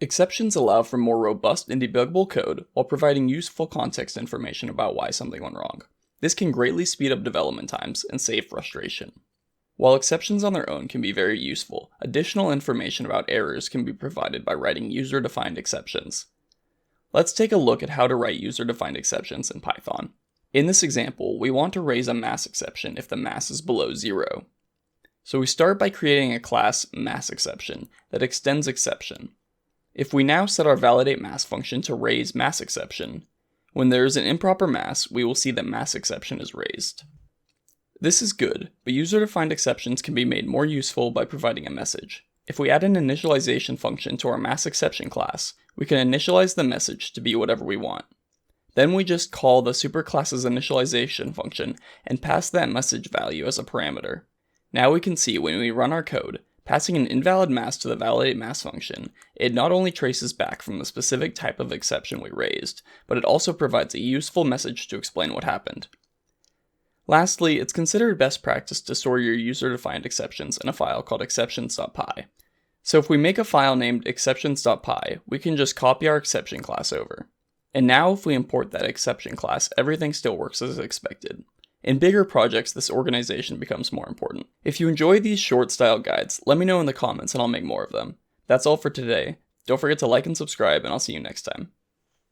Exceptions allow for more robust and debuggable code while providing useful context information about why something went wrong. This can greatly speed up development times and save frustration. While exceptions on their own can be very useful, additional information about errors can be provided by writing user-defined exceptions. Let's take a look at how to write user-defined exceptions in Python. In this example, we want to raise a mass exception if the mass is below 0. So we start by creating a class massException that extends exception. If we now set our validateMass function to raise massException, when there is an improper mass, we will see that massException is raised. This is good, but user-defined exceptions can be made more useful by providing a message. If we add an initialization function to our massException class, we can initialize the message to be whatever we want. Then we just call the superclass's initialization function and pass that message value as a parameter. Now we can see when we run our code, passing an invalid mass to the validateMass function, it not only traces back from the specific type of exception we raised, but it also provides a useful message to explain what happened. Lastly, it's considered best practice to store your user-defined exceptions in a file called exceptions.py. So if we make a file named exceptions.py, we can just copy our exception class over. And now if we import that exception class, everything still works as expected. In bigger projects, this organization becomes more important. If you enjoy these short style guides, let me know in the comments and I'll make more of them. That's all for today. Don't forget to like and subscribe, and I'll see you next time.